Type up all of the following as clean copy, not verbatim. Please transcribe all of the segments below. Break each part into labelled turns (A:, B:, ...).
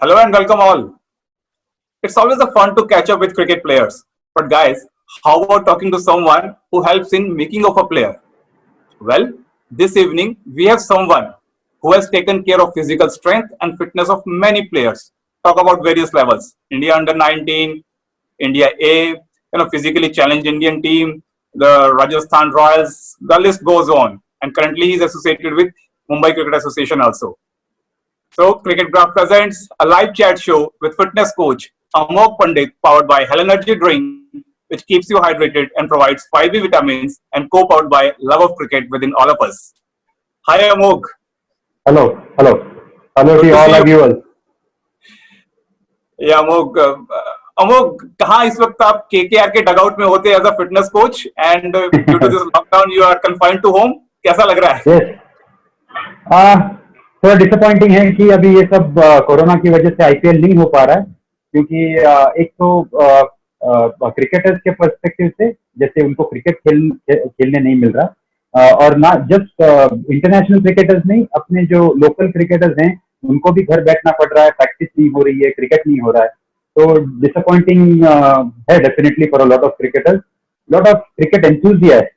A: Hello and welcome all. It's always a fun to catch up with cricket players. But guys, how about talking to someone who helps in making of a player? Well, this evening we have someone who has taken care of physical strength and fitness of many players. Talk about various levels. India under 19, India A, physically challenged Indian team, the Rajasthan Royals, the list goes on. And currently he is associated with Mumbai Cricket Association also. So, Cricket Graph presents a live chat show with fitness coach Amog Pandit, powered by Hell Energy Drink, which keeps you hydrated and provides 5B vitamins, and co-powered by love of cricket within all of us. Hi, Amog.
B: Hello
A: Good
B: to
A: to see
B: all
A: you.
B: of you all.
A: Yeah, Amog. Amog, कहाँ इस वक्त आप KKR के dugout में होते as a fitness coach and due to this lockdown you are confined to home, कैसा लग रहा है?
B: यस, थोड़ा डिसअपॉइंटिंग है कि अभी ये सब कोरोना की वजह से आईपीएल नहीं हो पा रहा है, क्योंकि एक तो क्रिकेटर्स के पर्सपेक्टिव से जैसे उनको खेलने नहीं मिल रहा, और ना जस्ट इंटरनेशनल क्रिकेटर्स नहीं, अपने जो लोकल क्रिकेटर्स हैं उनको भी घर बैठना पड़ रहा है, प्रैक्टिस नहीं हो रही है, क्रिकेट नहीं हो रहा है। तो डिसअपॉइंटिंग है definitely for a lot of cricketers, lot of cricket enthusiast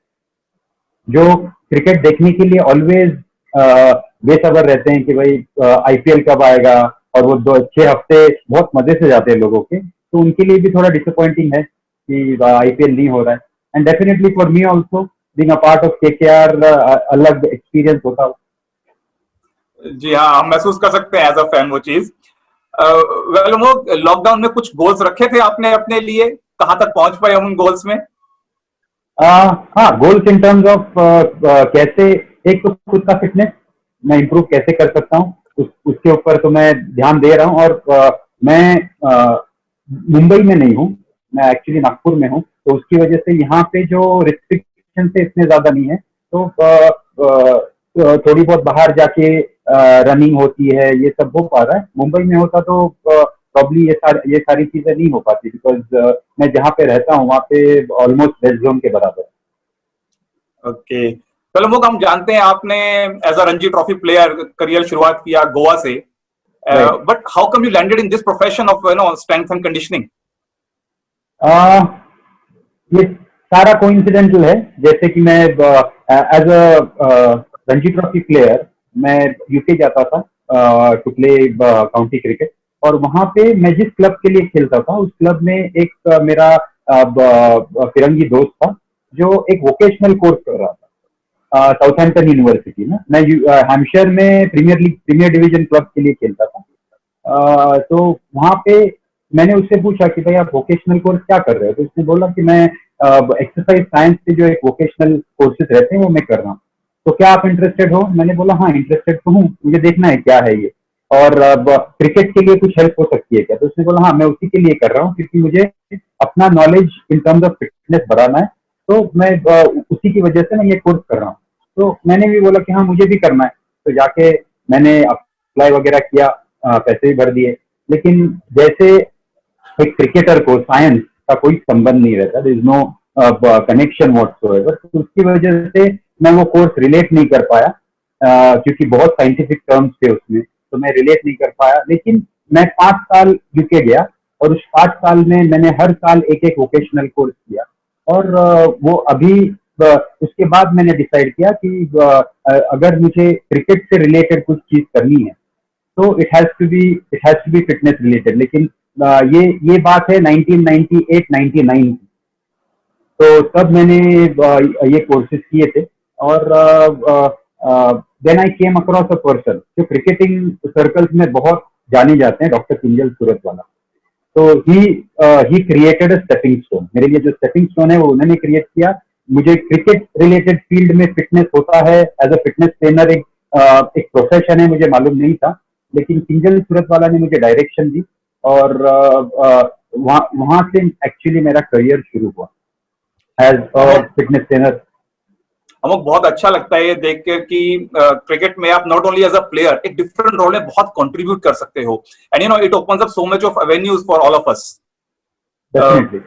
B: जो क्रिकेट देखने के लिए ऑलवेज बेसब्र रहते हैं कि भाई आईपीएल कब आएगा, और वो 2-6 हफ्ते बहुत मजे से जाते हैं लोगों के। तो उनके लिए भी थोड़ा डिसअपॉइंटिंग है कि आईपीएल नहीं हो रहा है। And definitely for me also being a part of KKR अलग एक्सपीरियंस होता है।
A: जी हाँ, हम महसूस कर सकते हैं एज अ फैन वो चीज। वेल, लॉकडाउन में कुछ गोल्स रखे थे आपने अपने लिए, कहाँ तक पहुंच पाए हम उन गोल्स में?
B: हाँ, गोल्स इन टर्म्स ऑफ कैसे, एक तो खुद का फिटनेस मैं इम्प्रूव कैसे कर सकता हूँ, उसके ऊपर तो मैं ध्यान दे रहा हूँ। और मैं मुंबई में नहीं हूँ, मैं एक्चुअली नागपुर में हूँ, तो उसकी वजह से यहाँ पे जो रिस्ट्रिक्शन से इतने ज्यादा नहीं है। तो थोड़ी बहुत बाहर जाके रनिंग होती है, ये सब हो पा रहा है। मुंबई में होता तो प्रॉब्ली ये सारी चीजें नहीं हो पाती, बिकॉज मैं जहाँ पे रहता हूँ वहाँ पे ऑलमोस्ट रेड जोन के बराबर है।
A: ओके, चलो मुक, हम जानते हैं आपने as a Ranji trophy player career शुरुआत किया गोवा से, but how come you landed in this profession of strength and conditioning?
B: ये सारा कोइंसिडेंटल है। जैसे कि मैं as a Ranji trophy player मैं यूके जाता था टू प्ले काउंटी क्रिकेट, और वहां पे मैं जिस क्लब के लिए खेलता था उस क्लब में एक मेरा फिरंगी दोस्त था जो एक वोकेशनल कोर्स कर रहा था साउथहैम्पटन यूनिवर्सिटी में। मैं हैम्पशायर में प्रीमियर डिवीजन क्लब के लिए खेलता था। तो वहां पे मैंने उससे पूछा कि भाई आप वोकेशनल कोर्स क्या कर रहे हो, तो उसने बोला कि मैं एक्सरसाइज साइंस के जो एक वोकेशनल कोर्सेज रहते हैं वो मैं कर रहा हूँ, तो क्या आप इंटरेस्टेड हो? मैंने बोला हाँ इंटरेस्टेड तो हूँ, मुझे देखना है क्या है ये, और क्रिकेट के लिए कुछ हेल्प हो सकती है क्या? तो उसने बोला हाँ मैं उसी के लिए कर रहा हूँ, क्योंकि मुझे अपना knowledge in terms of fitness बढ़ाना है, तो मैं उसी की वजह से मैं ये कोर्स कर रहा हूँ। तो मैंने भी बोला कि हाँ मुझे भी करना है, तो जाके मैंने अप्लाई वगैरह किया, पैसे भी भर दिए। लेकिन जैसे एक क्रिकेटर को साइंस का कोई संबंध नहीं रहता, there is no connection whatsoever, तो उसकी वजह से मैं वो कोर्स रिलेट नहीं कर पाया, क्योंकि बहुत साइंटिफिक टर्म्स थे उसमें, तो मैं रिलेट नहीं कर पाया। लेकिन मैं 5 साल यूके गया, और उस 5 साल में मैंने हर साल एक एक वोकेशनल कोर्स किया, और वो अभी उसके बाद मैंने डिसाइड किया कि अगर मुझे क्रिकेट से रिलेटेड कुछ चीज करनी है तो it has to be fitness related. लेकिन ये बात है 1998-99 की, तो तब मैंने ये कोर्सेज किए थे। और then I came across a person जो क्रिकेटिंग सर्कल्स में बहुत जाने जाते हैं, डॉक्टर किंजल सूरत वाला। तो he created a stepping stone, मेरे लिए जो स्टेपिंग स्टोन है वो उन्होंने क्रिएट किया। मुझे क्रिकेट रिलेटेड फील्ड में फिटनेस होता है एज अ फिटनेस ट्रेनर, एक प्रोफेशन है, मुझे मालूम नहीं था, लेकिन किंजल सूरत वाला ने मुझे डायरेक्शन दी, और वहां से एक्चुअली मेरा करियर शुरू हुआ एज अ फिटनेस ट्रेनर।
A: हमें बहुत अच्छा लगता है ये देख कर कि क्रिकेट में आप not only as a player एक डिफरेंट रोल में बहुत कंट्रीब्यूट कर सकते हो, and it opens up so much of avenues for all of us.
B: Definitely.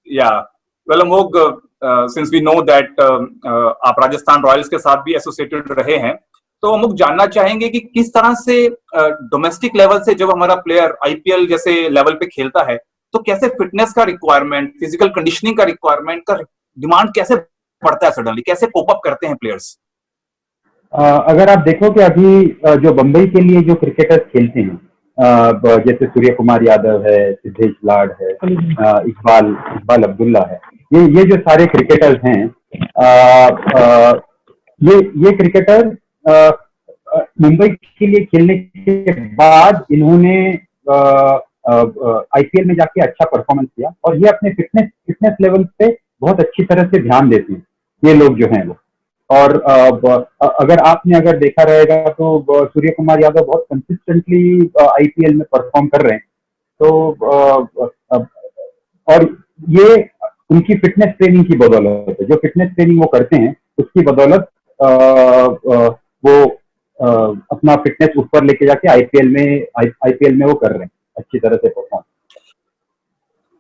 A: Yeah well Amogh, since we know that आप राजस्थान रॉयल्स के साथ भी एसोसिएटेड रहे हैं, तो हम लोग जानना चाहेंगे कि किस तरह से डोमेस्टिक लेवल से जब हमारा प्लेयर आईपीएल जैसे लेवल पे खेलता है तो कैसे फिटनेस का रिक्वायरमेंट, फिजिकल कंडीशनिंग का रिक्वायरमेंट का डिमांड कैसे बढ़ता है सडनली, कैसे कोप अप करते हैं प्लेयर्स?
B: अगर आप देखो कि अभी जो बंबई के लिए जो क्रिकेटर्स खेलते हैं, जैसे सूर्य कुमार यादव है, सिद्धेश लाड है, इकबाल इकबाल अब्दुल्ला है, ये जो सारे क्रिकेटर्स हैं, ये क्रिकेटर मुंबई के लिए खेलने के बाद इन्होंने आईपीएल में जाके अच्छा परफॉर्मेंस किया और ये अपने फिटनेस लेवल पे बहुत अच्छी तरह से ध्यान देते हैं ये लोग जो हैं वो। और अगर देखा रहेगा तो सूर्य कुमार यादव बहुत कंसिस्टेंटली आईपीएल में परफॉर्म कर रहे हैं। तो और ये उनकी फिटनेस ट्रेनिंग की बदौलत है, जो फिटनेस ट्रेनिंग वो करते हैं उसकी बदौलत वो अपना फिटनेस ऊपर लेके जाके आईपीएल में वो कर रहे हैं अच्छी तरह से परफॉर्म।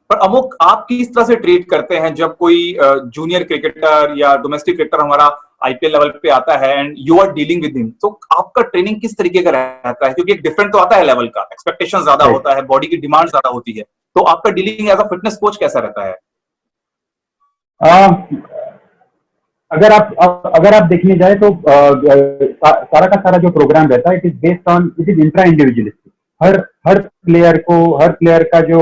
A: पर अमुक, आप किस तरह से ट्रीट करते हैं जब कोई जूनियर क्रिकेटर या डोमेस्टिक क्रिकेटर हमारा आईपीएल लेवल पे आता है and you are dealing with him, तो आपका ट्रेनिंग किस तरीके का रहता है? क्योंकि एक डिफरेंट तो आता है लेवल का, एक्सपेक्टेशन ज्यादा होता है, बॉडी की डिमांड ज्यादा होती है, तो आपका dealing as a fitness coach कैसा रहता है?
B: अगर आप देखने जाए तो सारा का सारा जो प्रोग्राम रहता है it is intra individualistic. Her player का जो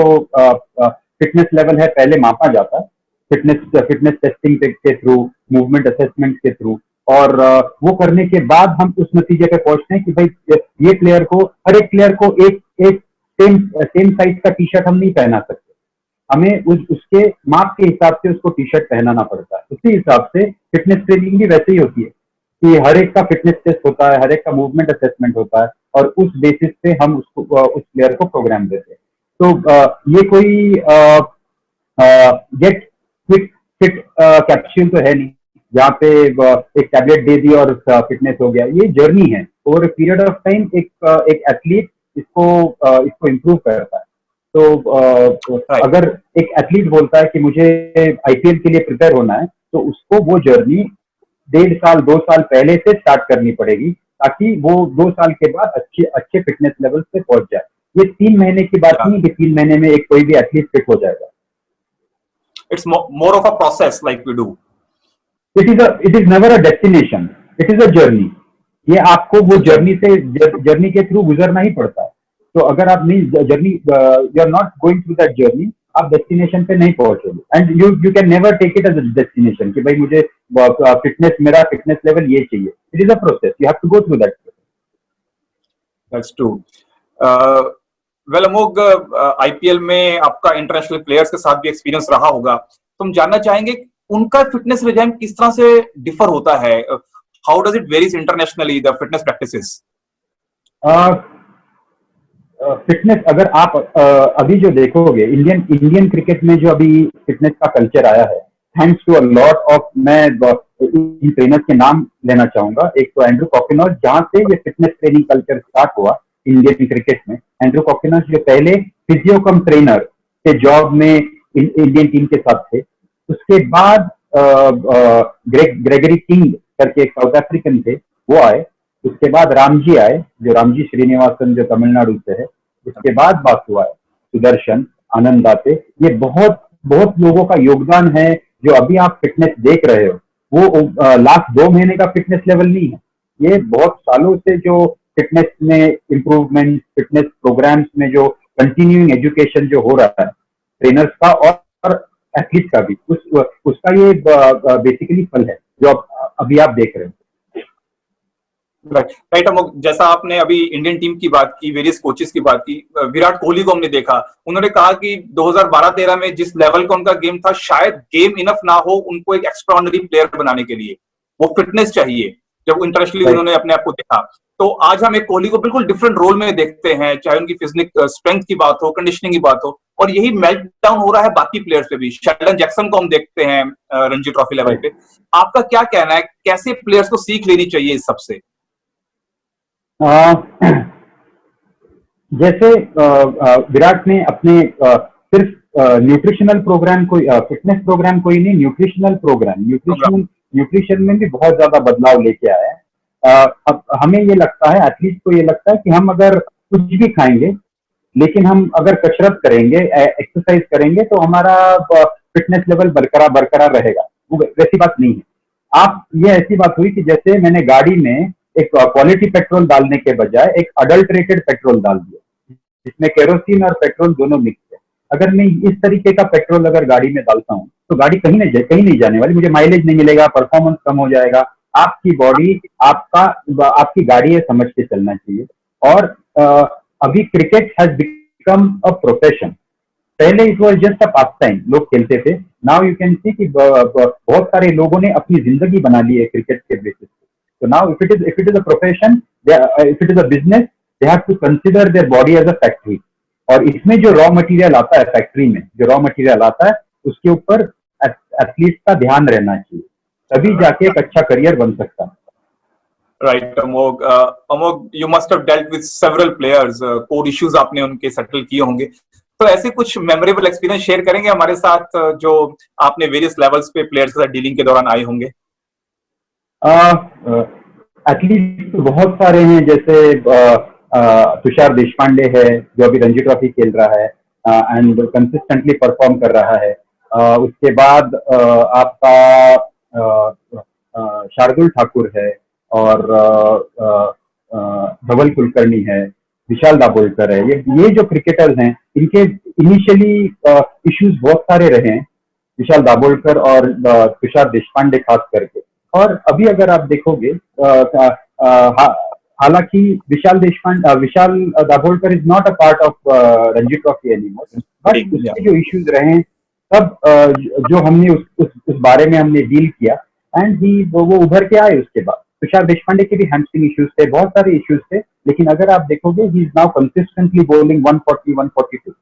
B: फिटनेस लेवल है पहले मापा जाता है, फिटनेस टेस्टिंग के थ्रू, मूवमेंट असेसमेंट के थ्रू, और वो करने के बाद हम उस नतीजे पे पहुंचते हैं कि भाई ये हर एक प्लेयर को एक सेम साइज का टी शर्ट हम नहीं पहना सकते, हमें उसके माप के हिसाब से उसको टी शर्ट पहनाना पड़ता है। उसी हिसाब से फिटनेस ट्रेनिंग भी वैसे ही होती है कि हर एक का फिटनेस टेस्ट होता है, हर एक का मूवमेंट असेसमेंट होता है और उस बेसिस पे हम उस प्लेयर को प्रोग्राम देते हैं। तो ये कोई गेट क्विक फिट कैप्सूल तो है नहीं जहाँ पे एक टैबलेट दे दी और फिटनेस हो गया। ये जर्नी है, over a period of time एक एथलीट इसको इम्प्रूव करता है। तो अगर एक एथलीट बोलता है कि मुझे आईपीएल के लिए प्रिपेयर होना है तो उसको वो जर्नी 1.5 साल 2 साल पहले से स्टार्ट करनी पड़ेगी ताकि वो 2 साल के बाद अच्छे फिटनेस लेवल पे पहुंच जाए। ये 3 महीने की बात नहीं कि 3 महीने में एक कोई भी एथलीट फिट हो जाएगा।
A: It's more of a process like we do.
B: It is never a destination, it is a journey. ये आपको वो जर्नी के थ्रू गुजरना ही पड़ता है। तो अगर आप नहीं journey, you are not going through that journey, आप डेस्टिनेशन पे नहीं पहुंचोगे। And you can never take it as a destination कि भाई मुझे मेरा फिटनेस लेवल ये चाहिए। It is a process, you have to go through that.
A: That's true. Well Amogh, IPL में आपका इंटरनेशनल प्लेयर्स के साथ भी एक्सपीरियंस रहा होगा, तो हम जानना चाहेंगे उनका फिटनेस रिजाइम किस तरह से डिफर होता है? How does it varies internationally, the fitness practices?
B: Fitness अगर आप अभी जो देखोगे इंडियन क्रिकेट में जो अभी फिटनेस का कल्चर आया है, thanks to a lot of, मैं इन ट्रेनर्स के नाम लेना चाहूंगा। एक तो एंड्रू कॉकिनॉज, जहां से ये फिटनेस ट्रेनिंग कल्चर स्टार्ट हुआ इंडियन क्रिकेट में। एंड्रू कॉकिनॉज जो पहले फिजियो कम ट्रेनर के जॉब में इंडियन टीम के साथ थे। उसके बाद ग्रेगरी किंग करके एक साउथ अफ्रीकन थे, वो आए। उसके बाद रामजी आए, जो रामजी श्रीनिवासन, जो तमिलनाडु से है। उसके बाद बासु आए, सुदर्शन, आनंद दाते। ये बहुत बहुत लोगों का योगदान है। जो अभी आप फिटनेस देख रहे हो वो लास्ट 2 महीने का फिटनेस लेवल नहीं है। ये बहुत सालों से जो फिटनेस में इम्प्रूवमेंट, फिटनेस प्रोग्राम्स में जो कंटिन्यूइंग एजुकेशन जो हो रहा है ट्रेनर्स का और एथलीट का भी, उसका ये बेसिकली फल है जो अभी आप देख रहे हो।
A: राइट अमोघ, जैसा आपने अभी इंडियन टीम की बात की, वेरियस कोचेस की बात की, विराट कोहली को हमने देखा, उन्होंने कहा कि 2012-13 में जिस लेवल का उनका गेम था, शायद गेम इनफ ना हो उनको एक एक्स्ट्राऑर्डिनरी प्लेयर बनाने के लिए, वो फिटनेस चाहिए। जब इंटरनेशनली उन्होंने अपने आप को देखा, तो आज हम एक कोहली को बिल्कुल डिफरेंट रोल में देखते हैं, चाहे उनकी फिजिकल स्ट्रेंथ की बात हो, कंडीशनिंग की बात हो, और यही मेल्ट डाउन हो रहा है बाकी प्लेयर्स पे भी। शेल्डन जैक्सन को हम देखते हैं रणजी ट्रॉफी लेवल पे। आपका क्या कहना है, कैसे प्लेयर्स को सीख लेनी चाहिए इस सबसे?
B: जैसे विराट ने अपने सिर्फ न्यूट्रिशनल प्रोग्राम कोई, फिटनेस प्रोग्राम कोई नहीं, न्यूट्रिशनल प्रोग्राम, न्यूट्रिशन में भी बहुत ज्यादा बदलाव लेके आया है। अब हमें ये लगता है, एथलीट को ये लगता है कि हम अगर कुछ भी खाएंगे, लेकिन हम अगर कसरत करेंगे, एक्सरसाइज करेंगे, तो हमारा फिटनेस लेवल बरकरार बरकरार रहेगा। वो वैसी बात नहीं है। आप ये ऐसी बात हुई कि जैसे मैंने गाड़ी में एक क्वालिटी पेट्रोल डालने के बजाय एक अडल्ट्रेटेड पेट्रोल डाल दिया, जिसमें केरोसिन और पेट्रोल दोनों मिक्स है। अगर मैं इस तरीके का पेट्रोल अगर गाड़ी में डालता हूँ, तो गाड़ी कहीं नहीं जाने वाली, मुझे माइलेज नहीं मिलेगा, परफॉर्मेंस कम हो जाएगा। आपकी बॉडी, आपकी गाड़ी है, समझ के चलना चाहिए। और अभी cricket has become a profession. पहले it was just a pastime, लोग खेलते थे। नाउ यू कैन सी कि बहुत सारे लोगों ने अपनी जिंदगी बना ली है क्रिकेट के बेसिस पे। So now if it is a profession, if it is a business, they have to consider their body as a factory. और इसमें जो रॉ मटेरियल आता है, फैक्ट्री में जो रॉ मटेरियल आता है, उसके ऊपर एथलीट का ध्यान रहना चाहिए, तभी जाके एक अच्छा करियर बन सकता है।
A: Right Amogh, Amogh, you must have dealt with several players, core issues आपने उनके सेटल किए होंगे, तो ऐसे कुछ मेमोरेबल एक्सपीरियंस शेयर करेंगे हमारे साथ जो आपने वेरियस लेवल्स पे प्लेयर्स के साथ डीलिंग के दौरान आए होंगे?
B: एथलीट तो बहुत सारे हैं, जैसे तुषार देशपांडे है, जो अभी रणजी ट्रॉफी खेल रहा है एंड कंसिस्टेंटली परफॉर्म कर रहा है। उसके बाद आपका शार्दुल ठाकुर है, और धवल कुलकर्णी है, विशाल दाभोलकर है। ये जो क्रिकेटर्स हैं, इनके इनिशियली इश्यूज बहुत सारे रहे हैं, विशाल दाभोलकर और तुषार देशपांडे खास करके। और अभी अगर आप देखोगे, हालांकि Vishal Dabholkar is not a part of Ranji trophy anymore, but उसके जो इश्यूज रहे हैं, तब जो हमने उस बारे में हमने डील किया, एंड वो उभर के आए। उसके बाद तुषार देशपांडे के भी हैमस्ट्रिंग इश्यूज थे, बहुत सारे इश्यूज थे, लेकिन अगर आप देखोगे, he is now consistently bowling 140, 142।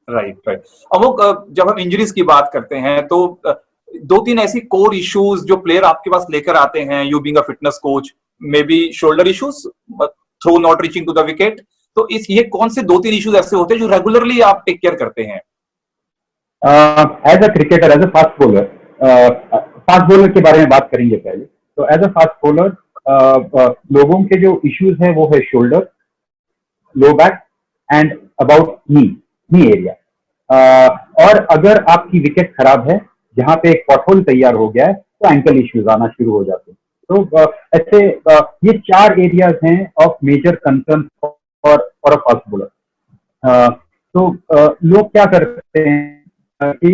A: Right. अब जब हम इंजरीज की बात करते हैं, तो दो तीन ऐसी कोर इश्यूज जो प्लेयर आपके पास लेकर आते हैं, you being a fitness coach, may be shoulder issues, throw not reaching to the wicket, तो ये कौन से दो तीन इश्यूज ऐसे होते हैं जो रेगुलरली आप टेक केयर करते हैं?
B: As a cricketer, as a fast bowler के बारे में बात करेंगे पहले। तो एज अ फास्ट बॉलर, लोगों के जो इश्यूज है वो है shoulder, low back and about knee area. और अगर आपकी विकेट खराब है, जहां पे एक पॉटहोल तैयार हो गया है, तो एंकल इश्यूज आना शुरू हो जाते हैं। तो ऐसे ये 4 एरियाज हैं of major concern for a fast bowler. तो लोग क्या करते हैं कि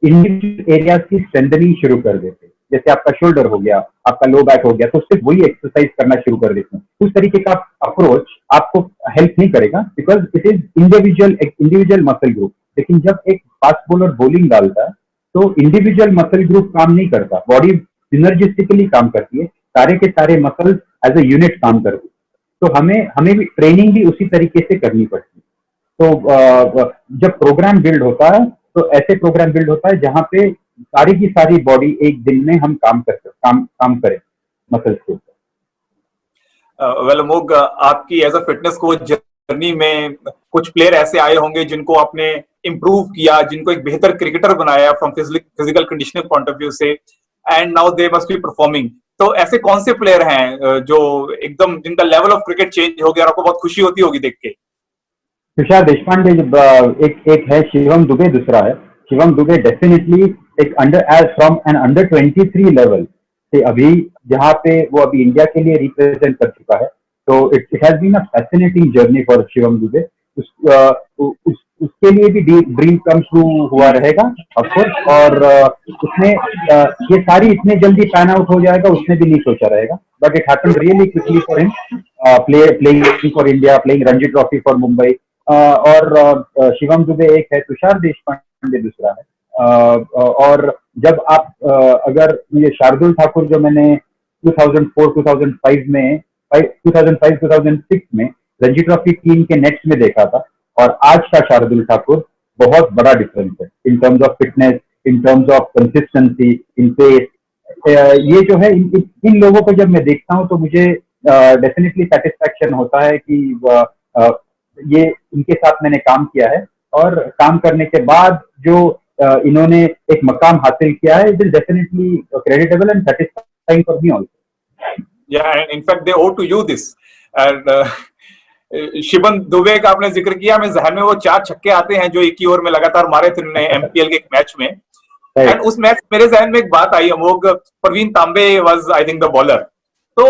B: इंडिविजुअल एरियाज की स्ट्रेंथनिंग शुरू कर देते हैं। जैसे आपका शोल्डर हो गया, आपका लो बैक हो गया, तो सिर्फ वही एक्सरसाइज करना शुरू कर देते हैं। उस तरीके का अप्रोच आपको हेल्प नहीं करेगा, because it is individual muscle group. लेकिन जब एक फास्ट बॉलर बॉलिंग डालता है, तो इंडिविजुअल मसल ग्रुप काम नहीं करता, बॉडी सिनर्जिस्टिकली काम करती है, सारे के सारे मसल एज ए यूनिट काम करते हैं। तो हमें भी ट्रेनिंग भी उसी तरीके से करनी पड़ती है। तो जब प्रोग्राम बिल्ड होता है, तो ऐसे प्रोग्राम बिल्ड होता है जहां पे सारी की सारी बॉडी एक दिन में हम काम करें मसल्स के ऊपर।
A: वेल अमोघ, आपकी as a fitness coach journey में कुछ प्लेयर ऐसे आए होंगे जिनको आपने इम्प्रूव किया, जिनको एक बेहतर क्रिकेटर बनाया from physical conditioning point of view से, and now they must be performing. तो ऐसे कौन से प्लेयर हैं जो एकदम जिनका लेवल ऑफ क्रिकेट चेंज हो गया और आपको बहुत खुशी होती होगी देख के?
B: तुषार देशपांडे एक है, शिवम दुबे दूसरा है। शिवम दुबे डेफिनेटली एक फ्रॉम एन अंडर 23 लेवल से अभी जहाँ पे वो अभी इंडिया के लिए रिप्रेजेंट कर चुका है। तो it has been a fascinating journey for Shivam Dube. उसके लिए भी ड्रीम कम ट्रू हुआ रहेगा ऑफकोर्स। और उसने ये सारी इतने जल्दी पैन आउट हो जाएगा उसने भी नहीं सोचा रहेगा, but it happened really quickly for him, playing for India, playing Ranji trophy for Mumbai. और शिवम दुबे एक है, तुषार देशपांडे दूसरा है। और जब आप अगर ये शार्दुल ठाकुर जो मैंने 2004-2005 में 2005-2006 में रणजी ट्रॉफी टीम के नेट्स में देखा था, और आज का शार्दुल ठाकुर, बहुत बड़ा डिफरेंस है in terms of fitness, in terms of consistency, in pace. ये जो है, इन लोगों को जब मैं देखता हूँ तो मुझे डेफिनेटली सेटिस्फैक्शन होता है कि ये इनके साथ मैंने काम किया है, और काम करने के बाद जो इन्होंने एक मकाम हासिल किया है, it is definitely creditable and satisfying for me also.
A: Yeah, and in fact they owe to you this. And Shivam Dube का आपने जिक्र किया, मैं जहन में वो 4 छक्के आते हैं जो एक ही ओवर में लगातार मारे थे उन्होंने एमपीएल के एक मैच में. एंड उस मैच मेरे जहन में एक बात आई, अमोघ, प्रवीण तांबे was I think the bowler. तो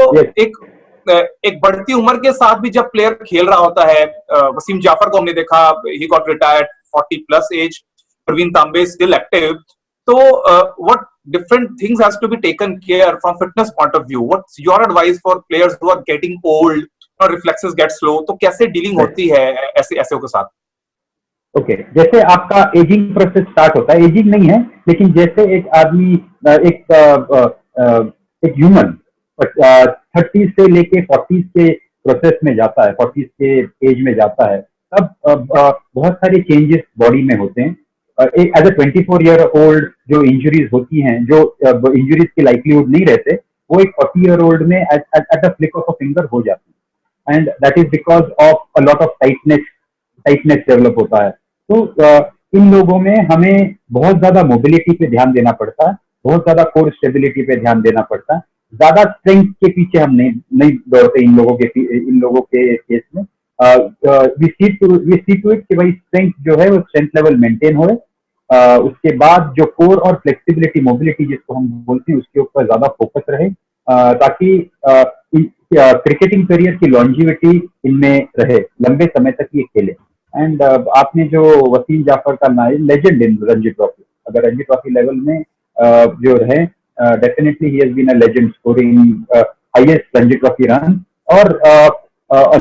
A: एक बढ़ती उम्र के साथ भी जब प्लेयर खेल रहा होता है, वसीम जाफर को हमने देखा, he got retired 40 plus age, Pravin Tambe still active. तो what different things has to be taken care from fitness point of view. What's your advice for players who are getting old or reflexes get slow? तो कैसे dealing होती है ऐसे के साथ?
B: Okay, जैसे आपका एजिंग प्रोसेस स्टार्ट होता है, एजिंग नहीं है लेकिन जैसे एक आदमी एक ह्यूमन 30 से लेके 40 के प्रोसेस में जाता है, 40 के एज में जाता है, तब बहुत सारे चेंजेस बॉडी में होते हैं. एज अ 24-year-old जो इंजरीज होती हैं, जो इंजरीज की लाइवलीहुड नहीं रहते, वो एक 40-year-old में at the flick of a finger हो जाती है. And that is because of a lot of tightness develop होता है. तो इन लोगों में हमें बहुत ज्यादा मोबिलिटी पे ध्यान देना पड़ता है, बहुत ज्यादा कोर स्टेबिलिटी पे ध्यान देना पड़ता है. ज्यादा स्ट्रेंथ के पीछे हम नहीं दौड़ते इन लोगों के केस में. वी सी टू इट कि भाई स्ट्रेंथ जो है वो स्ट्रेंथ लेवल मेंटेन हो. उसके बाद जो कोर और फ्लेक्सिबिलिटी, मोबिलिटी जिसको हम बोलते हैं, उसके ऊपर ज्यादा फोकस रहे, ताकि क्रिकेटिंग करियर की लॉन्जिविटी इनमें रहे, लंबे समय तक ये खेले. एंड आपने जो वसीम जाफर का नाम, लेजेंड इन रणजी ट्रॉफी, अगर रणजी ट्रॉफी लेवल में जो रहे, definitely he has been a legend, scoring highest Ranji trophy run, और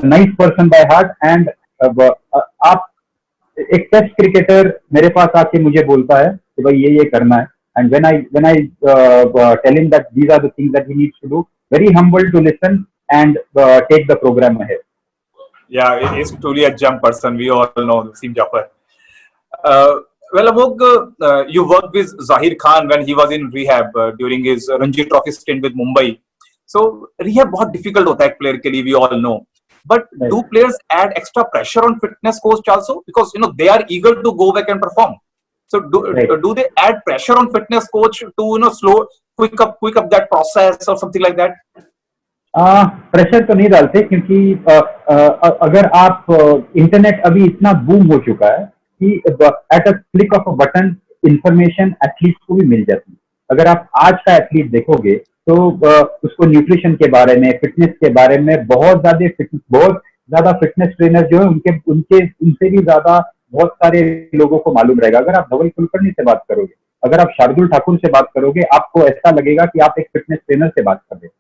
B: nice person by heart. And आप एक टेस्ट क्रिकेटर मेरे पास आके मुझे बोलता है कि भाई ये करना है, and when I tell him that these are the things that he needs to do, very humble to listen and take the programme ahead.
A: Yeah, he is truly a jump person. We all know Wasim Jafar. Well, Amog, you worked with Zahir Khan when he was in rehab during his Ranji Trophy stint with Mumbai. So rehab बहुत difficult होता है एक player के लिए, we all know. But do players add extra pressure on fitness coach also, because they are eager to go back and perform? So do they add pressure on fitness coach to quick up that process or something like that?
B: Pressure तो नहीं डालते, क्योंकि अगर आप internet अभी इतना boom हो चुका है कि at a click of a button information athlete को भी मिल जाती है. अगर आप आज का एथलीट देखोगे तो उसको न्यूट्रिशन के बारे में, फिटनेस के बारे में बहुत ज्यादा फिटनेस ट्रेनर जो है उनसे भी ज्यादा बहुत सारे लोगों को मालूम रहेगा. अगर आप धवल कुलकर्णी से बात करोगे, अगर आप शार्दुल ठाकुर से बात करोगे, आपको ऐसा लगेगा कि आप एक फिटनेस ट्रेनर से बात कर रहे हैं.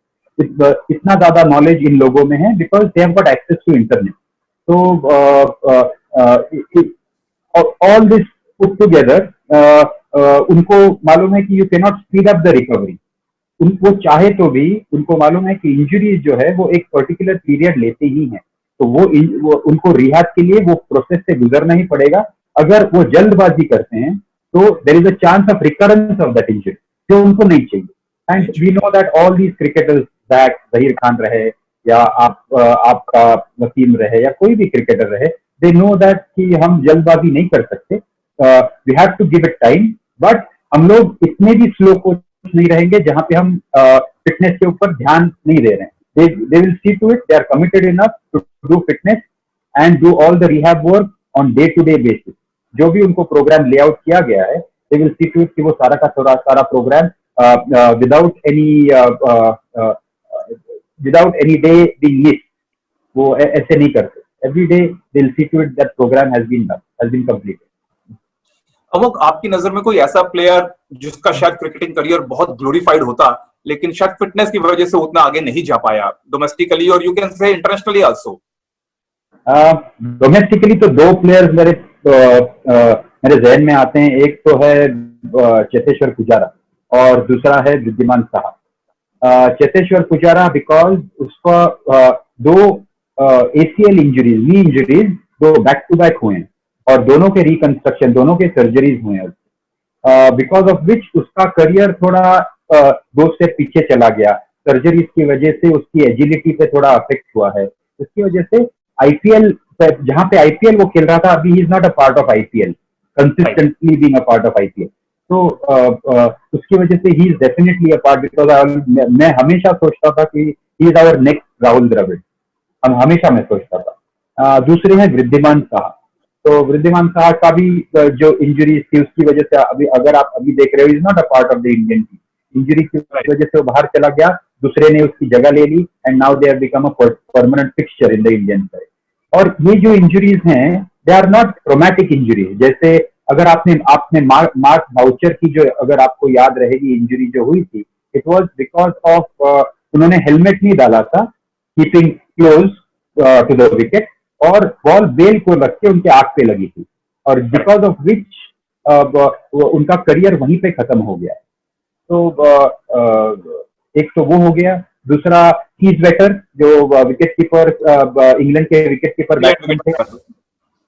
B: इतना ज्यादा नॉलेज इन लोगों में है, because they have got access to internet. तो ऑल दिस पुट टुगेदर, उनको मालूम है कि you can not speed up the recovery. उनको चाहे तो भी उनको मालूम है कि इंजरीज जो है वो एक पर्टिकुलर पीरियड लेते ही हैं, तो वो उनको रिहाब के लिए वो प्रोसेस से गुजरना ही पड़ेगा. अगर वो जल्दबाजी करते हैं तो there is a chance of recurrence of that injury, जो उनको नहीं चाहिए. And we know that all these cricketers, that Zaheer Khan रहे या आपका वसीम रहे या कोई भी क्रिकेटर रहे, दे नो दैट कि हम जल्दबाजी नहीं कर सकते. We have to give it time. But हम लोग इतने भी स्लो कोच नहीं रहेंगे जहां पे हम फिटनेस के ऊपर ध्यान नहीं दे रहे हैं. They will see to it, they are committed enough to do fitness and do all the rehab work on day-to-day basis. जो भी उनको प्रोग्राम लेआउट किया गया है, they will see to it कि वो सारा का सारा programme without any day being missed, वो ऐसे नहीं करते. Every day they will see to it that program has been done, has been completed.
A: अमोघ, आपकी नजर में कोई ऐसा प्लेयर जिसका शायद क्रिकेटिंग करियर बहुत ग्लोरीफाइड होता, लेकिन शायद फिटनेस की वजह से उतना आगे नहीं जा पाया डोमेस्टिकली और you can say internationally also?
B: Domestically तो 2 प्लेयर्स मेरे जहन में आते हैं. एक तो है चेतेश्वर पुजारा और दूसरा है वृद्धिमान साहा. चेतेश्वर पुजारा बिकॉज उसका 2 ACL injuries, knee injuries 2 back to back हुए हैं और दोनों के रिकंस्ट्रक्शन, दोनों के सर्जरीज हुए हैं, बिकॉज ऑफ विच उसका करियर थोड़ा 2 स्टेप पीछे चला गया. सर्जरीज की वजह से उसकी एजिलिटी पे थोड़ा अफेक्ट हुआ है. उसकी वजह से IPL, जहां पे IPL वो खेल रहा था, अभी he is not a part of IPL, consistently being a part of IPL. तो उसकी वजह से he is definitely a part, because मैं हमेशा सोचता था कि he is our next Rahul Dravid, हम हमेशा मैं सोचता था। दूसरे हैं वृद्धिमान साहा। तो वृद्धिमान साहा का भी जो इंजरी थी उसकी वजह से अभी अगर आप अभी देख रहे हो, is not a part of the Indian team. Injury की वजह से वो बाहर चला गया, दूसरे ने उसकी जगह ले ली, and now they have become a permanent fixture in the Indian side. और ये जो इंजरीज हैं, they are not traumatic injury. जैसे अगर आपने मार्क बाउचर की जो, अगर आपको याद रहेगी इंजरी जो हुई थी, इट वाज बिकॉज ऑफ उन्होंने हेलमेट नहीं डाला था, keeping close to the wicket, और बॉल बेल को रख के उनके आंख पे लगी थी, और बिकॉज ऑफ विच उनका करियर वहीं पे खत्म हो गया। तो एक तो वो हो गया। दूसरा कीज वेटर, जो विकेट कीपर, इंग्लैंड के विकेट कीपर बैट्समैन थे,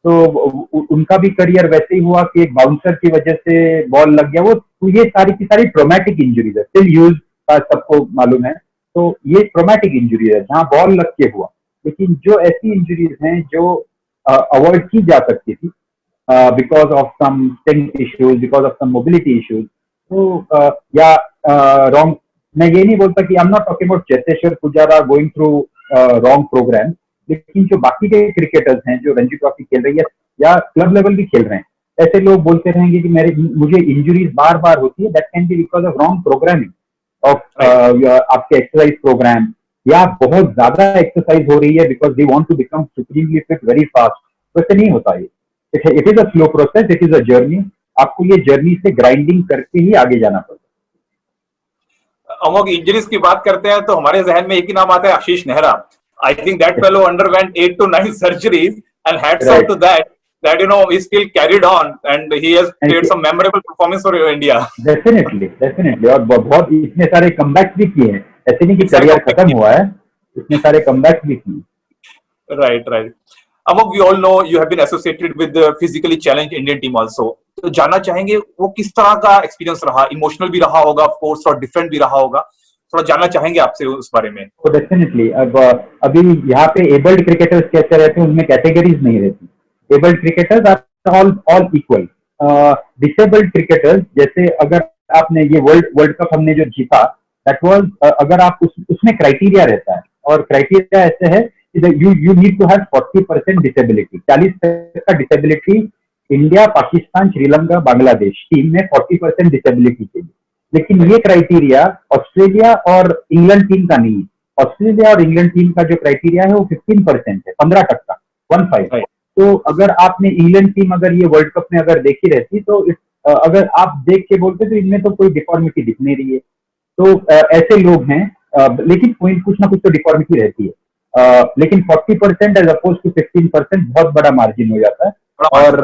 B: तो उनका भी करियर वैसे ही हुआ कि एक बाउंसर की वजह से बॉल लग गया। वो तो ये सारी की सारी ट्रोमैटिक इंजरीज है, स्टिल यूज का सबको मालूम है। तो ये ट्रोमैटिक इंजरी है जहां बॉल लग के हुआ। लेकिन जो ऐसी इंजरीज हैं जो अवॉइड की जा सकती थी because of some strength issues, because of some mobility issues, तो या रॉन्ग, मैं ये नहीं बोलता कि I am not talking about Cheteshwar Pujara going through wrong programme, लेकिन जो बाकी के क्रिकेटर्स हैं जो रणजी ट्रॉफी खेल रही है या क्लब लेवल भी खेल रहे हैं, ऐसे लोग बोलते रहेंगे कि मुझे इंजरीज बार बार होती है, that can be because of wrong programming of आपके एक्सरसाइज प्रोग्राम, या बहुत ज्यादा एक्सरसाइज हो रही है because they want to become supremely fit very fast. वैसे नहीं होता ये, it is a slow process, it is a journey. आपको ये जर्नी से ग्राइंडिंग करके ही आगे जाना पड़ता है।
A: अमोघ, इंजरीज की बात करते हैं तो हमारे जहन में एक ही नाम आता है, आशीष Nehra. I think that fellow underwent 8 to 9 surgeries, and hats off to that he still carried on and he has played some memorable performance for India.
B: Definitely और बहुत इतने सारे कमबैक्स भी किए हैं, ऐसे नहीं कि करियर खत्म हुआ है, इतने सारे कमबैक्स भी किए।
A: Right. Amog, we all know you have been associated with the physically challenged Indian team also. तो जानना चाहेंगे वो किस तरह का एक्सपीरियंस रहा, इमोशनल भी रहा होगा ऑफ कोर्स और डिफरेंट भी रहा होगा, थोड़ा जानना चाहेंगे आपसे उस बारे में।
B: तो डेफिनेटली अब अभी यहाँ पे एबल्ड क्रिकेटर्स कैसे रहते हैं, उनमें कैटेगरीज नहीं रहती। Abled cricketers are all equal. Disabled cricketers, जैसे अगर आपने ये वर्ल्ड कप हमने जो जीता, दैट वाज, अगर आप उसमें क्राइटेरिया रहता है, और क्राइटेरिया ऐसे है you need to have 40% disability, 40% का disability. India, Pakistan, Sri Lanka, Bangladesh team में 40% डिसेबिलिटी चाहिए, लेकिन ये क्राइटेरिया ऑस्ट्रेलिया और इंग्लैंड टीम का नहीं है। ऑस्ट्रेलिया और इंग्लैंड टीम का जो क्राइटेरिया है वो 15% है, 15%, 15। तो अगर आपने इंग्लैंड टीम अगर ये वर्ल्ड कप में अगर देखी रहती, तो अगर आप देख के बोलते तो इनमें तो कोई डिफॉर्मिटी दिख नहीं रही है। तो ऐसे लोग हैं, लेकिन कुछ ना कुछ तो डिफॉर्मिटी रहती है। लेकिन 40% एज अपोज टू 15% बहुत बड़ा मार्जिन हो जाता है। और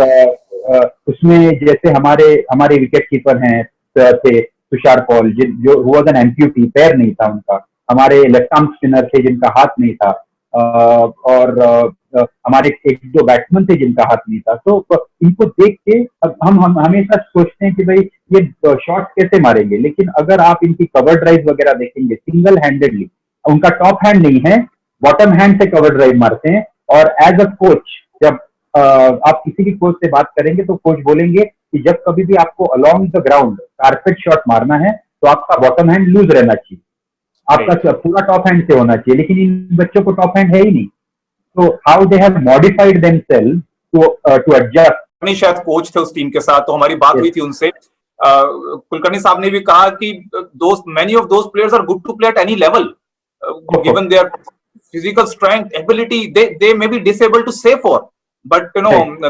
B: उसमें जैसे हमारे विकेट कीपर हैं थे तुषार पॉल, जो वाज एन एम्प्यूटी, पैर नहीं था उनका। हमारे लेफ्ट आर्म स्पिनर थे जिनका हाथ नहीं था, और हमारे एक दो बैट्समैन थे जिनका हाथ नहीं था। तो इनको देख के हम हमेशा सोचते हैं कि भाई ये शॉट कैसे मारेंगे, लेकिन अगर आप इनकी कवर ड्राइव वगैरह देखेंगे, सिंगल हैंडेडली, उनका टॉप हैंड नहीं है, बॉटम हैंड से कवर ड्राइव मारते हैं। और एज अ कोच, जब आप किसी भी कोच से बात करेंगे तो कोच बोलेंगे कि जब कभी भी आपको along the ground carpet shot मारना है तो आपका बॉटम हैंड लूज रहना चाहिए, आपका पूरा टॉप हैंड से होना चाहिए। लेकिन इन बच्चों को टॉप हैंड है ही नहीं। तो how they have modified themselves to adjust.
A: शायद कोच थे उस टीम के साथ, तो हमारी बात हुई थी उनसे। कुलकर्णी साहब ने भी कहा कि many of those players are good to play at any level, given their physical strength, ability. They may be disabled to say for, but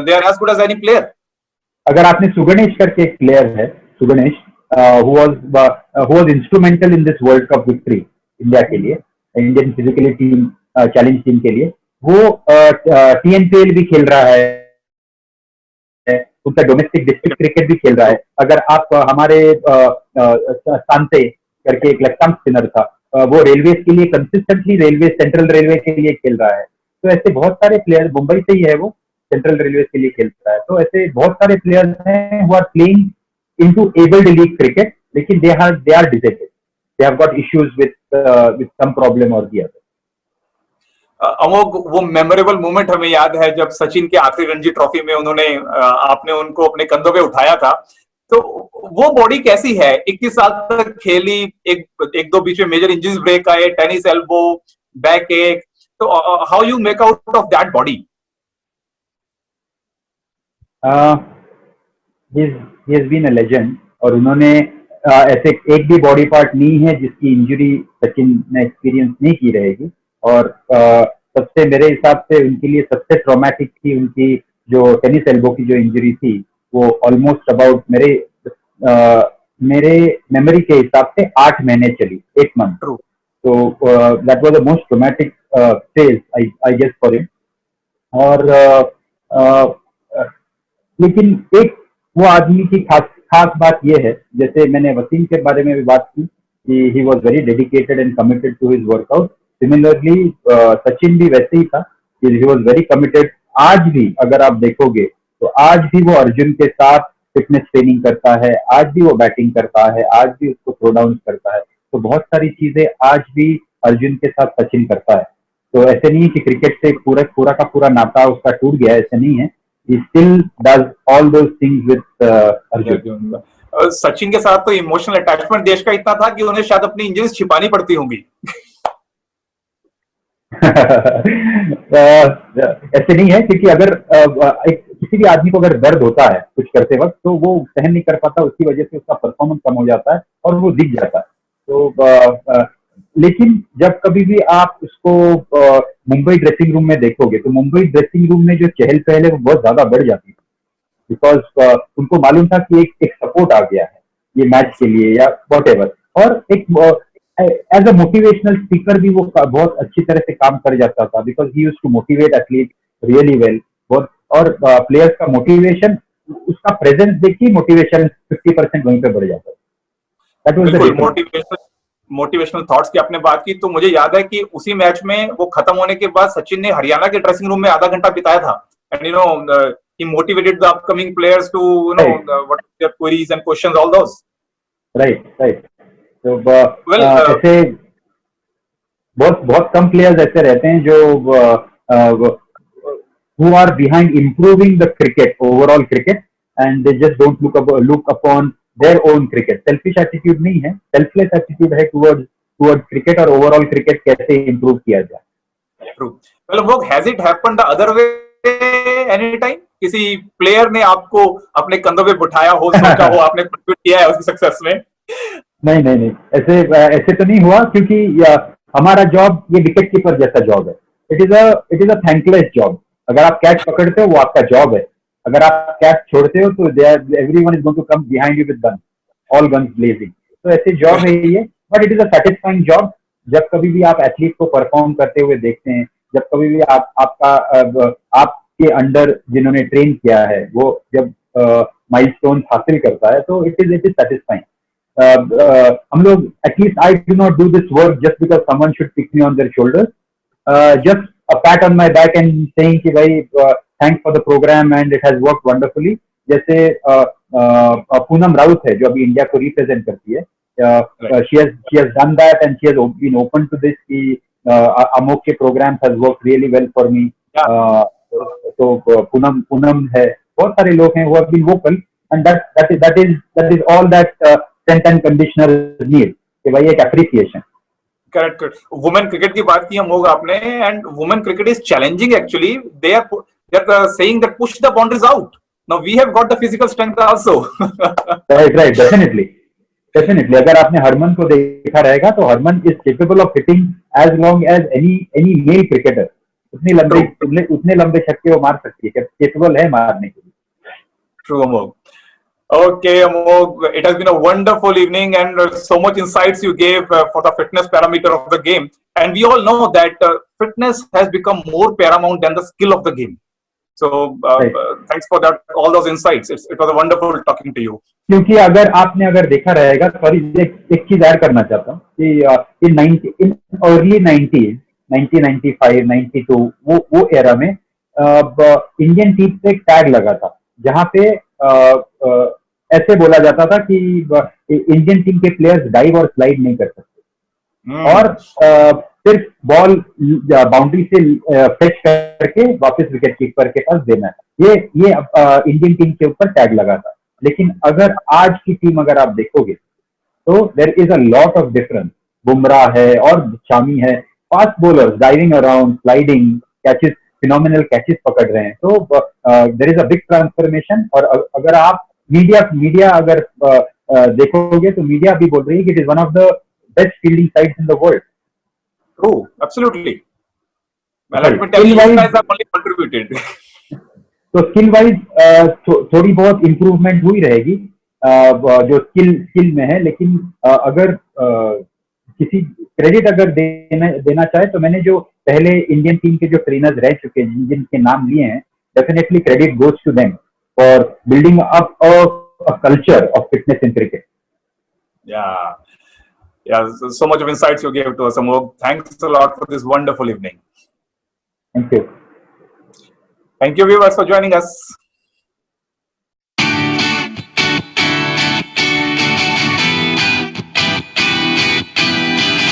A: they are as good as any player.
B: अगर आपने सुगणेश करके एक player है, सुगणेश, who was instrumental in this World Cup victory India के लिए, Indian physically team challenge team के लिए, वो TNPL भी खेल रहा है, उनका डोमेस्टिक डिस्ट्रिक्ट क्रिकेट भी खेल रहा है। अगर आप हमारे सांते करके एक लेफ्ट आर्म स्पिनर था, वो रेलवे के लिए कंसिस्टेंटली सेंट्रल रेलवे के लिए खेल रहा है। तो ऐसे बहुत सारे प्लेयर, मुंबई से ही है वो, सेंट्रल रेलवे के लिए खेलता है। तो ऐसे बहुत सारे प्लेयर्स हैं who are playing into abled league cricket, लेकिन they are disabled, they have got issues with some problem और दी अदर।
A: अमोघ, वो मेमोरेबल मोमेंट हमें याद है जब सचिन के आखिरी रणजी ट्रॉफी में आपने उनको अपने कंधों पे उठाया था। तो वो बॉडी कैसी है? 21 साल तक खेली, एक दो बीच में मेजर इंजरीज ब्रेक आए, टेनिस एल्बो, बैक एक, तो how you make out of that body?
B: he has been a legend, और उन्होंने ऐसे एक भी बॉडी पार्ट नहीं है जिसकी इंजरी सचिन ने एक्सपीरियंस नहीं की रहेगी। और सबसे मेरे हिसाब से उनके लिए सबसे ट्रॉमेटिक थी उनकी जो टेनिस एल्बो की जो इंजरी थी, वो ऑलमोस्ट अबाउट मेरे मेमोरी के हिसाब से 8 महीने चली, 8 मंथ। तो that was the most traumatic phase I guess for him. और लेकिन एक वो आदमी की खास बात ये है, जैसे मैंने वसीम के बारे में भी बात की कि he was very dedicated and committed to his workout. Similarly Sachin भी वैसे ही था कि ही वॉज वेरी कमिटेड। आज भी अगर आप देखोगे तो आज भी वो अर्जुन के साथ फिटनेस ट्रेनिंग करता है, आज भी वो बैटिंग करता है, आज भी उसको थ्रो डाउन करता है। तो बहुत सारी चीजें आज भी अर्जुन के साथ सचिन करता है। तो ऐसे नहीं है कि क्रिकेट से पूरा का पूरा नाता उसका टूट गया, ऐसे नहीं है। He still does all those things with Arjun.
A: Sachin के साथ तो इमोशनल अटैचमेंट देश का इतना था कि उन्हें शायद अपनी इंजरीज छिपानी पड़ती होंगी।
B: ऐसे नहीं है, क्योंकि अगर किसी भी आदमी को अगर दर्द होता है कुछ करते वक्त तो वो सहन नहीं कर पाता, उसकी वजह से उसका परफॉर्मेंस कम हो जाता है और वो दिख जाता है। तो लेकिन जब कभी भी आप उसको मुंबई ड्रेसिंग रूम में देखोगे तो मुंबई ड्रेसिंग रूम में जो चहल पहल है वो बहुत ज्यादा बढ़ जाती है, बिकॉज उनको मालूम था कि एक सपोर्ट आ गया है ये मैच के लिए या व्हाटएवर। और एक एज अ मोटिवेशनल स्पीकर भी वो बहुत अच्छी तरह से काम कर जाता था, because he used to motivate athlete really well. और प्लेयर्स का मोटिवेशन, उसका प्रेजेंस देखिए, मोटिवेशन 50% वहीं पे बढ़ जाता है। That was the
A: motivation. Motivational thoughts की आपने बात की तो मुझे याद है कि उसी मैच में वो खत्म होने के बाद सचिन ने हरियाणा के ड्रेसिंग रूम में आधा घंटा बिताया था, and you know he motivated the upcoming players to what their queries and questions, all those.
B: Right. तो ऐसे बहुत कम प्लेयर्स ऐसे रहते हैं जो who are behind improving the cricket, overall cricket, and they just don't look upon their own cricket. Selfish attitude नहीं है, selfless attitude है towards cricket और overall cricket कैसे improve किया जाए।
A: True. Well, वो has it happened the other way anytime? किसी player ने आपको अपने कंधों पे बिठाया हो, सोचा हो, आपने कंट्रीब्यूट किया है उसकी सक्सेस में?
B: नहीं, ऐसे तो नहीं हुआ, क्योंकि हमारा जॉब ये विकेट कीपर जैसा जॉब है। It is a thankless job. अगर आप कैच पकड़ते हो वो आपका जॉब है, अगर आप कैच छोड़ते हो तो everyone is going to come behind you with gun, all guns blazing. तो ऐसे जॉब है ये, but it is a satisfying job. जब कभी भी आप एथलीट को परफॉर्म करते हुए देखते हैं, जब कभी भी आपके अंडर जिन्होंने ट्रेन किया है वो जब माइलस्टोन हासिल करता है, तो इट इज सेटिस्फाइंग। हम लोग, at least I do not do this work just because someone should pick me on their shoulders, just a pat on my back and saying कि भाई thanks for the program and it has worked wonderfully। जैसे पूनम राउत है जो अभी India को represent करती है, she has done that and she has been open to this कि अमोक के programs has worked really well for me। तो पूनम है, बहुत सारे लोग हैं who have been vocal, and that is all that strength and conditioner need कि भाई एक appreciation।
A: करेक्ट। वुमेन क्रिकेट की बात की हम लोग आपने, and women cricket is challenging actually. They are saying that push the boundaries out. Now we have got the physical strength also.
B: Right, definitely. अगर आपने हरमन को देखा रहेगा तो Harman is capable of hitting as long as any male cricketer. उतने लंबे छक्के वो मार सकती है, केपेबल है मारने के लिए।
A: True Amogh. Okay, Amog, it has been a wonderful evening and so much insights you gave for the fitness parameter of the game. And we all know that fitness has become more paramount than the skill of the game. So thanks for that, all those insights. It was a wonderful talking to you.
B: क्योंकि अगर देखा रहेगा, sorry एक चीज add करना चाहता हूँ कि इन अर्ली 90s, 1995, 92 वो एरा में इंडियन टीम से एक टैग लगा था जहाँ पे ऐसे बोला जाता था कि इंडियन टीम के प्लेयर्स डाइव और स्लाइड नहीं कर सकते, और सिर्फ बॉल बाउंड्री से फेच करके वापस विकेट कीपर के पास देना है। ये इंडियन टीम के ऊपर टैग लगा था। लेकिन अगर आज की टीम अगर आप देखोगे तो there is a lot of difference. Bumrah है और शामी है, fast bowlers, diving around, sliding catches, phenomenal catches पकड़ रहे हैं। तो there is a big transformation. और अगर आप मीडिया अगर देखोगे तो मीडिया भी बोल रही है कि it is one of the best fielding sides in the world.
A: True, absolutely. Well,
B: Sorry,
A: let me tell you,
B: skill
A: you
B: wise,
A: guys have only contributed.
B: तो स्किल वाइज थोड़ी बहुत इम्प्रूवमेंट हुई रहेगी जो स्किल में है। लेकिन अगर किसी क्रेडिट अगर देना चाहे तो मैंने जो पहले इंडियन टीम के जो ट्रेनर्स रह चुके हैं जिनके नाम लिए हैं, definitely credit goes to them for building up a culture of fitness in cricket.
A: Yeah. Yeah. So much of insights you gave to us, Amog. Thanks a lot for this wonderful evening.
B: Thank you.
A: Thank you, viewers, for joining us.